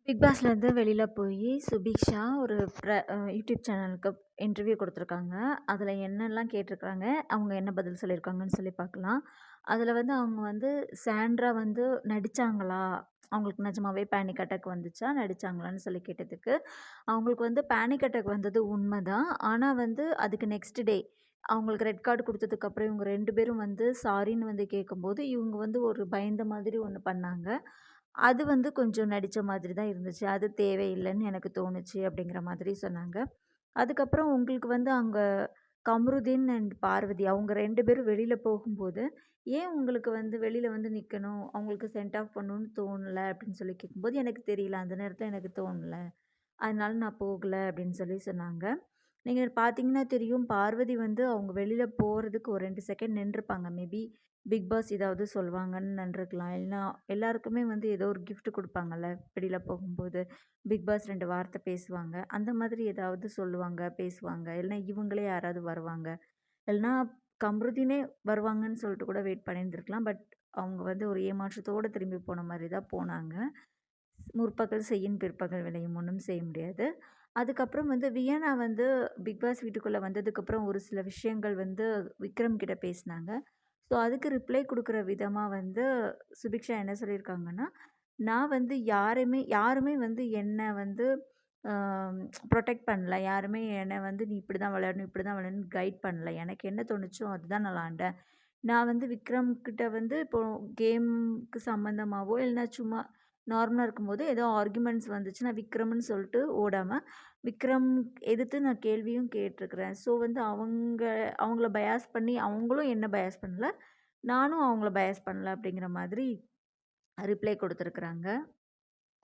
Big பாஸ்லேருந்து வெளியில போயி சுபிக்ஷா ஒரு யூடியூப் சேனலுக்கு இன்டர்வியூ குடுத்துருக்காங்க. அதில என்னெல்லாம் கேட்டிருக்காங்க, அவங்க என்ன பதில் சொல்லியிருக்காங்கன்னு சொல்லி பார்க்கலாம். அதில வந்து அவங்க வந்து சாண்ட்ரா வந்து நடிச்சாங்களா? அவங்களுக்கு நிஜமாவே பேனிக் அட்டாக் வந்துச்சா? நடிச்சாங்களான்னு சொல்லி கேட்டதுக்கு, அவங்களுக்கு வந்து பேனிக் அட்டாக் வந்தது உண்மதான். ஆனா வந்து அதுக்கு நெக்ஸ்ட் டே அவங்களுக்கு ரெட் கார்டு குடுத்ததுக்கப்புறம் இவங்க 2 பேரும் வந்து சாரின்னு வந்து கேட்கும்போது, இவங்க வந்து ஒரு பயந்த மாதிரி ஒண்ணு பண்ணாங்க. அது வந்து கொஞ்சம் நடிச்ச மாதிரி தான் இருந்துச்சு. அது தேவையில்லன்னு எனக்கு தோணுச்சு அப்படிங்கிற மாதிரி சொன்னாங்க. அதுக்கப்புறம் உங்களுக்கு வந்து அங்க கம்ருதீன் அண்ட் பார்வதி அவங்க 2 பேரும் வெளியில போகும்போது, "ஏன் உங்களுக்கு வந்து வெளியில வந்து நிக்கணும்? அவங்களுக்கு சென்ட் ஆஃப் பண்ணணும்னு தோணல?" அப்படின்னு சொல்லி கேட்கும்போது, "எனக்கு தெரியல. அந்த நேரத்தில எனக்கு தோணல. அதனால நான் போகல." அப்படின்னு சொல்லி சொன்னாங்க. நீங்க பார்த்தீங்கன்னா தெரியும், பார்வதி வந்து அவங்க வெளியில போறதுக்கு ஒரு 2 செகண்ட் நின்றுப்பாங்க. மேபி பிக் பாஸ் ஏதாவது சொல்லுவாங்கன்னு நின்றுக்கலாம். இல்லன்னா எல்லாருக்குமே வந்து ஏதோ ஒரு கிஃப்ட் குடுப்பாங்கல்ல, வெளியில போகும்போது. பிக் பாஸ் 2 வார்த்தை பேசுவாங்க. அந்த மாதிரி ஏதாவது சொல்லுவாங்க, பேசுவாங்க. இல்லன்னா இவங்களே யாராவது வருவாங்க. இல்லன்னா கம்ருதீனே வருவாங்கன்னு சொல்லிட்டு கூட வெயிட் பண்ணியிருந்திருக்கலாம். பட் அவங்க வந்து ஒரு ஏமாற்றத்தோட திரும்பி போன மாரி தான் போனாங்க. முற்பகல் செய்யின் பிற்பகல் விளையும் ஒண்ணும் செய்ய முடியாது. அதுக்கப்புறம் வந்து வியன்னா வந்து பிக் பாஸ் வீட்டுக்குள்ள வந்ததுக்கப்புறம் ஒரு சில விஷயங்கள் வந்து விக்ரம் கிட்ட பேசினாங்க. ஸோ அதுக்கு ரிப்ளை குடுக்குற விதமா வந்து சுபிக்ஷா என்ன சொல்லியிருக்காங்கன்னா, நான் வந்து யாருமே வந்து என்ன வந்து அ புரொடெக்ட் பண்ணல. யாருமே என்ன வந்து நீ இப்படிதான் விளையாடணும், இப்படிதான் விளையாடணும்னு கைட் பண்ணல. எனக்கு என்ன தோணுச்சோ அதுதான் நான் விளாண்டேன். நான் வந்து விக்ரம் கிட்ட வந்து இப்போ கேம்க்கு சம்மந்தமாவோ, இல்லன்னா சும்மா நார்மலா இருக்கும்போது ஏதோ ஆர்குமெண்ட்ஸ் வந்துச்சு. நான் விக்ரம்னு சொல்லிட்டு ஓடாம, விக்ரம் எதிர்த்து நான் கேள்வியும் கேட்டுருக்கிறேன். ஸோ வந்து அவங்கள பயாஸ் பண்ணி அவங்களும் என்ன பயாஸ் பண்ணல. நானும் அவங்கள பயாஸ் பண்ணல அப்படிங்கிற மாதிரி ரிப்ளை குடுத்துருக்குறாங்க.